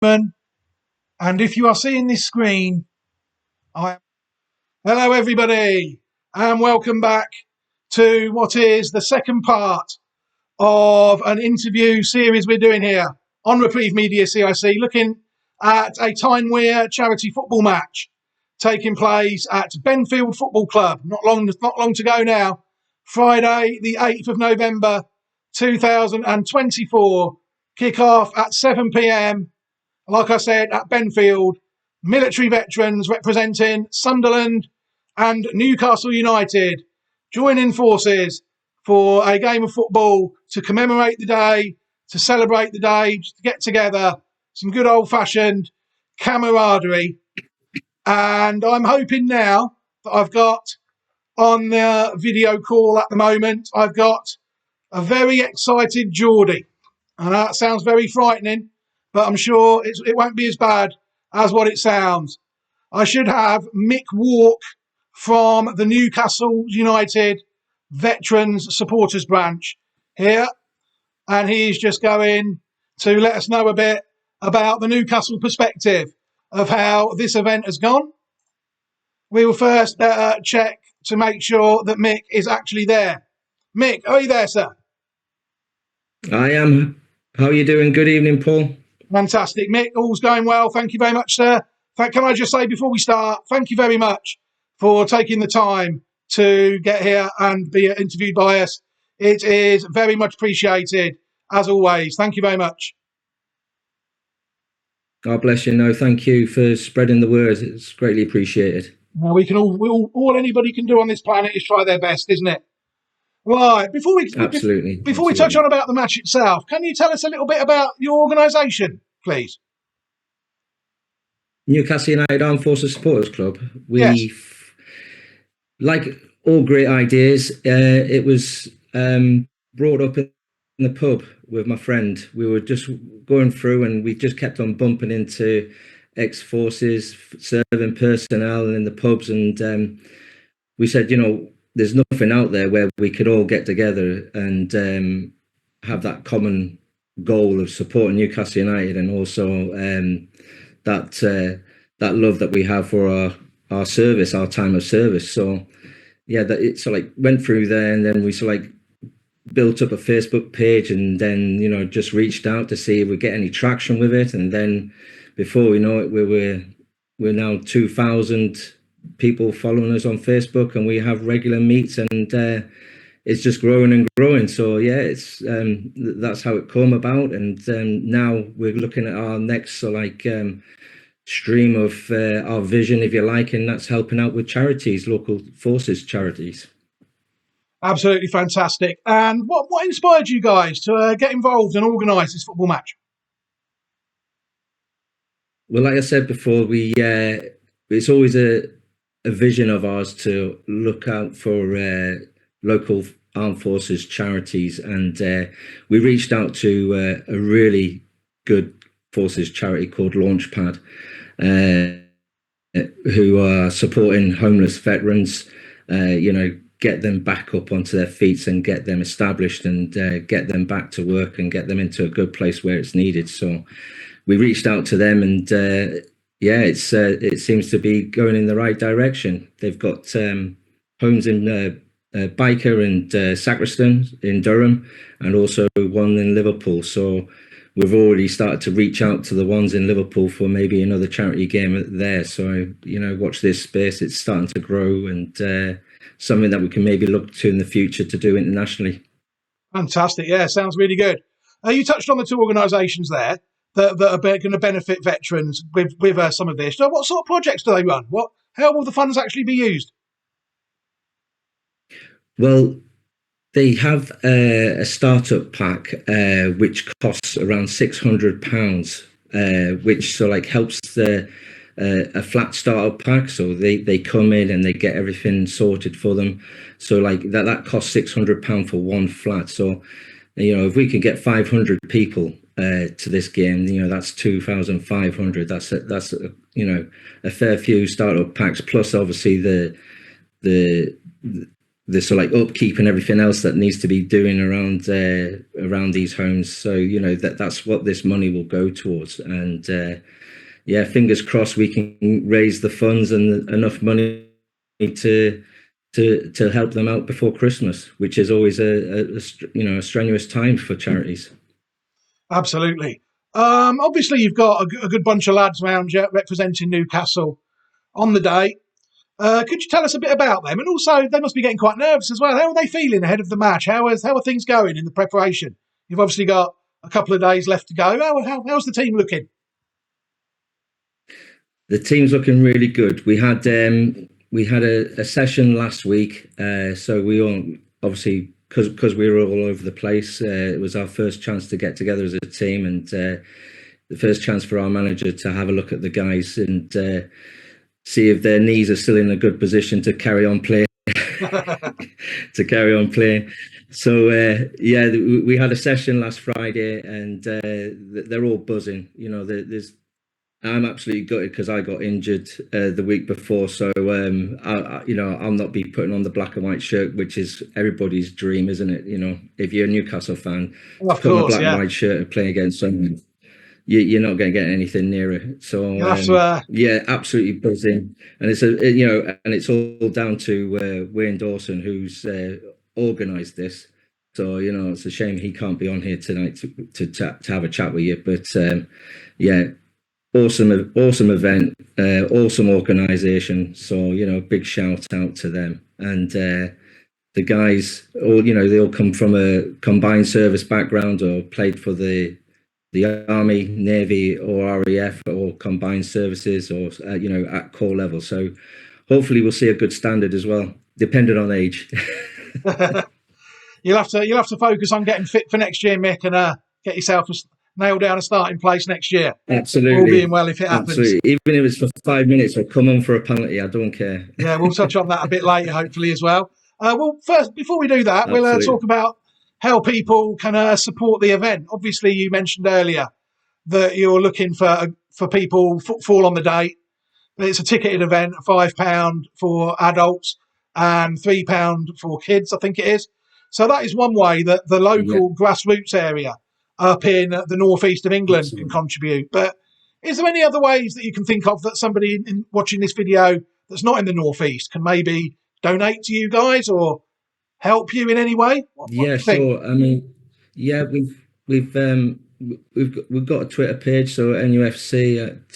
And if you are seeing this screen, hello everybody, and welcome back to what is the second part of an interview series we're doing here on Reprieve Media CIC, looking at a Tyne charity football match taking place at Benfield Football Club. Not long to go now. Friday, the 8th of November, 2024. Kick-off at 7 p.m. Like I said, at Benfield. Military veterans representing Sunderland and Newcastle United joining forces for a game of football to commemorate the day, to celebrate the day, just to get together, some good old-fashioned camaraderie. And I'm hoping now that I've got on the video call at the moment, I've got a very excited Geordie. And that sounds very frightening, but I'm sure it won't be as bad as what it sounds. I should have Mick Warke from the Newcastle United Veterans Supporters Branch here, and he's just going to let us know a bit about the Newcastle perspective of how this event has gone. We will first check to make sure that Mick is actually there. Mick, are you there, sir? I am. How are you doing? Good evening, Paul. Fantastic, Mick. All's going well. Thank you very much, sir. Can I just say before we start, thank you very much for taking the time to get here and be interviewed by us. It is very much appreciated, as always. Thank you very much. God bless you. No, thank you for spreading the word. It's greatly appreciated. Well, all anybody can do on this planet is try their best, isn't it? Right. Before we touch on about the match itself, can you tell us a little bit about your organisation, please? Newcastle United Armed Forces Supporters Club. Yes. Like all great ideas, it was brought up in the pub with my friend. We were just going through and we just kept on bumping into ex-forces, serving personnel in the pubs, and we said, there's nothing out there where we could all get together and have that common goal of supporting Newcastle United, and also that love that we have for our service, our time of service. So yeah, that it sort of like went through there, and then we sort of like built up a Facebook page, and then just reached out to see if we get any traction with it, and then before we know it, we're now 2,000 people following us on Facebook, and we have regular meets, and it's just growing and growing. So yeah, it's that's how it came about, and now we're looking at our next stream of our vision, if you like, and that's helping out with charities, local forces charities. Absolutely fantastic. And what inspired you guys to get involved and organise this football match? Well, like I said before, it's always a vision of ours to look out for local armed forces charities, and we reached out to a really good forces charity called Launchpad, who are supporting homeless veterans, get them back up onto their feet and get them established, and get them back to work and get them into a good place where it's needed. So we reached out to them, and it seems to be going in the right direction. They've got homes in Byker and Sacriston in Durham, and also one in Liverpool. So we've already started to reach out to the ones in Liverpool for maybe another charity game there. So, watch this space. It's starting to grow, and something that we can maybe look to in the future to do internationally. Fantastic. Yeah, sounds really good. You touched on the two organisations there that are going to benefit veterans with some of this. So what sort of projects do they run? How will the funds actually be used? Well, they have a startup pack which costs around £600, which helps a flat startup pack. So they come in and they get everything sorted for them. So that costs £600 for one flat. So if we can get 500 people to this game, that's 2,500. That's a fair few startup packs, plus obviously the this like upkeep and everything else that needs to be doing around these homes. So that's what this money will go towards. And yeah, fingers crossed we can raise the funds and enough money to help them out before Christmas, which is always a strenuous time for charities. Absolutely. Obviously, you've got a good bunch of lads around you representing Newcastle on the day. Could you tell us a bit about them? And also, they must be getting quite nervous as well. How are they feeling ahead of the match? How are things going in the preparation? You've obviously got a couple of days left to go. How's the team looking? The team's looking really good. We had a session last week, so we all obviously because we were all over the place. It was our first chance to get together as a team, and the first chance for our manager to have a look at the guys and see if their knees are still in a good position to carry on playing. So yeah, we had a session last Friday, and they're all buzzing. I'm absolutely gutted because I got injured the week before, so I'll not be putting on the black and white shirt, which is everybody's dream, isn't it? If you're a Newcastle fan, of course, put on a black and white shirt and playing against someone, you're not going to get anything near it. So yeah, absolutely buzzing, and it's all down to Wayne Dawson, who's organised this. So it's a shame he can't be on here tonight to have a chat with you, but yeah. Awesome event, awesome organisation. So big shout out to them. And the guys, they all come from a combined service background or played for the Army, Navy, or RAF, or combined services, or at core level. So hopefully we'll see a good standard as well, depending on age. You'll have to focus on getting fit for next year, Mick, and get yourself nail down a starting place next year. Absolutely. All being well if it happens. Absolutely. Even if it's for 5 minutes or come on for a penalty, I don't care. Yeah, we'll touch on that a bit later, hopefully, as well. Well, first, before we do that, Absolutely. We'll talk about how people can support the event. Obviously, you mentioned earlier that you're looking for people, footfall on the day. It's a ticketed event, £5 for adults and £3 for kids, I think it is. So that is one way that the local grassroots area up in the northeast of England can contribute. But is there any other ways that you can think of that somebody watching this video that's not in the northeast can maybe donate to you guys or help you in any way? What yeah, sure. I mean, yeah, we've got a Twitter page, so NUFC at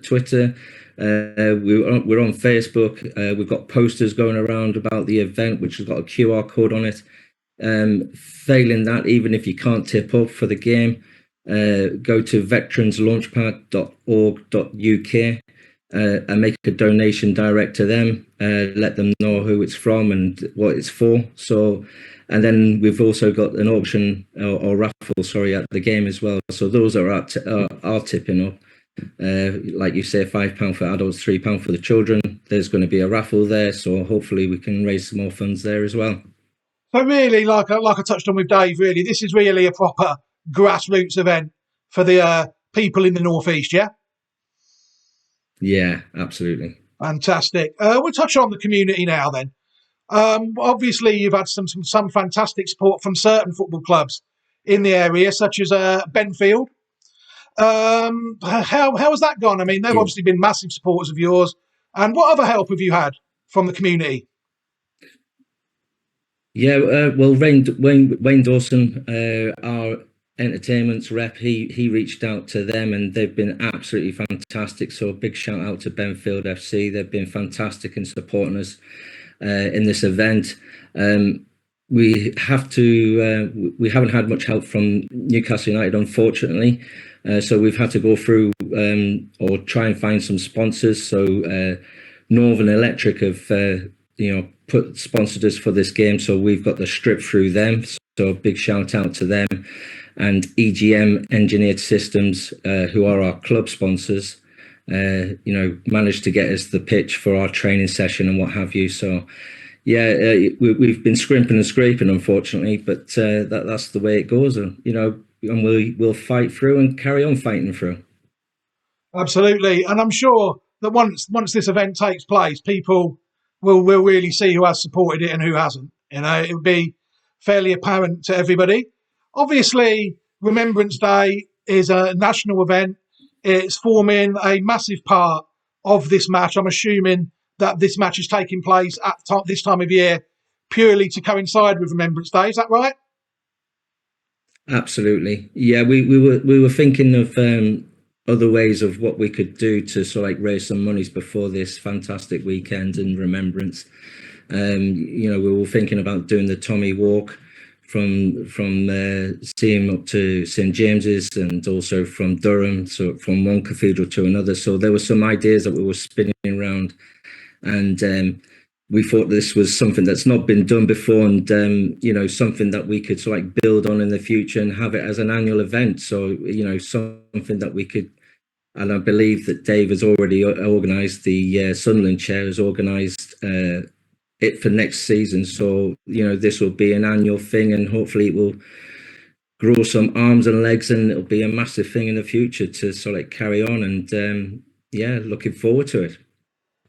Twitter. We're on Facebook. We've got posters going around about the event, which has got a QR code on it. Failing that, even if you can't tip up for the game, go to veteranslaunchpad.org.uk and make a donation direct to them. Let them know who it's from and what it's for. So, and then we've also got an auction or raffle, at the game as well. So those are tipping up. Like you say, £5 for adults, £3 for the children. There's going to be a raffle there, so hopefully we can raise some more funds there as well. So really, like I touched on with Dave, really, this is really a proper grassroots event for the people in the northeast, yeah? Yeah, absolutely. Fantastic. We'll touch on the community now then. Obviously, you've had some fantastic support from certain football clubs in the area, such as Benfield. How has that gone? I mean, they've obviously been massive supporters of yours. And what other help have you had from the community? Yeah, well, Wayne Dawson, our entertainment's rep, he reached out to them and they've been absolutely fantastic. So a big shout out to Benfield FC. They've been fantastic in supporting us in this event. We haven't had much help from Newcastle United, unfortunately. So we've had to go through or try and find some sponsors. So Northern Electric have sponsored us for this game, so we've got the strip through them. So a big shout out to them, and EGM Engineered Systems, who are our club sponsors. Managed to get us the pitch for our training session and what have you. So yeah, we've been scrimping and scraping, unfortunately, but that's the way it goes, and we'll fight through and carry on fighting through. Absolutely, and I'm sure that once this event takes place, people we'll really see who has supported it and who hasn't. You know, it would be fairly apparent to everybody. Obviously, Remembrance Day is a national event. It's forming a massive part of this match. I'm assuming that this match is taking place at this time of year purely to coincide with Remembrance Day. Is that right? Absolutely. Yeah, we were thinking of other ways of what we could do to sort of like raise some monies before this fantastic weekend in Remembrance. You know, we were thinking about doing the Tommy walk from Seam up to St James's, and also from Durham, so from one cathedral to another. So there were some ideas that we were spinning around, and we thought this was something that's not been done before, and you know, something that we could sort of like build on in the future and have it as an annual event. So, you know, something that we could, and I believe that Dave has already organised, the Sunderland chair has organised it for next season. So, you know, this will be an annual thing, and hopefully it will grow some arms and legs, and it'll be a massive thing in the future to sort of like carry on. And yeah, looking forward to it.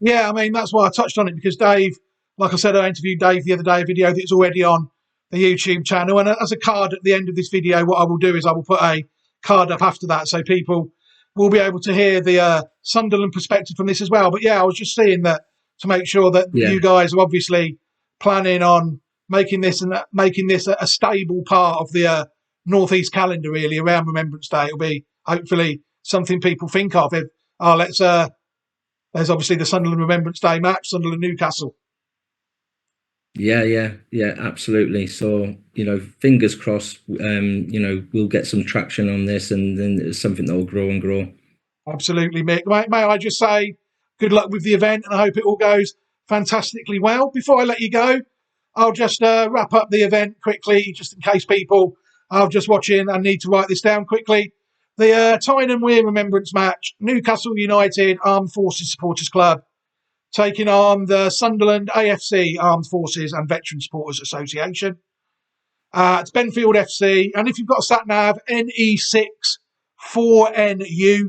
Yeah, I mean, that's why I touched on it, because Dave, like I said, I interviewed Dave the other day, a video that's already on the YouTube channel. And as a card at the end of this video, what I will do is I will put a card up after that, so people will be able to hear the Sunderland perspective from this as well. But yeah, I was just seeing that to make sure that you guys are obviously planning on making this a stable part of the Northeast calendar, really, around Remembrance Day. It'll be hopefully something people think of. If, there's obviously the Sunderland Remembrance Day match, Sunderland Newcastle. Yeah, absolutely. So, you know, fingers crossed, you know, we'll get some traction on this, and then it's something that will grow and grow. Absolutely, Mick. May I just say good luck with the event, and I hope it all goes fantastically well. Before I let you go, I'll just wrap up the event quickly, just in case people are just watching and need to write this down quickly. The Tyne and Weir Remembrance match, Newcastle United Armed Forces Supporters Club taking on the Sunderland AFC Armed Forces and Veteran Supporters Association. It's Benfield FC, and if you've got a sat-nav, NE6 4NU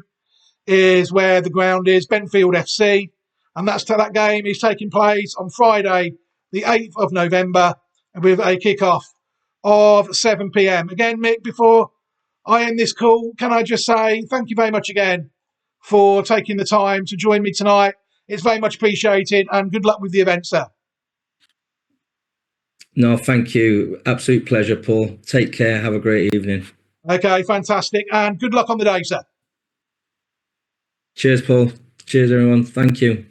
is where the ground is, Benfield FC, and that game is taking place on Friday, the 8th of November, with a kick-off of 7 p.m. Again, Mick, before I end this call, can I just say thank you very much again for taking the time to join me tonight. It's very much appreciated, and good luck with the event, sir. No, thank you. Absolute pleasure, Paul. Take care. Have a great evening. Okay, fantastic. And good luck on the day, sir. Cheers, Paul. Cheers, everyone. Thank you.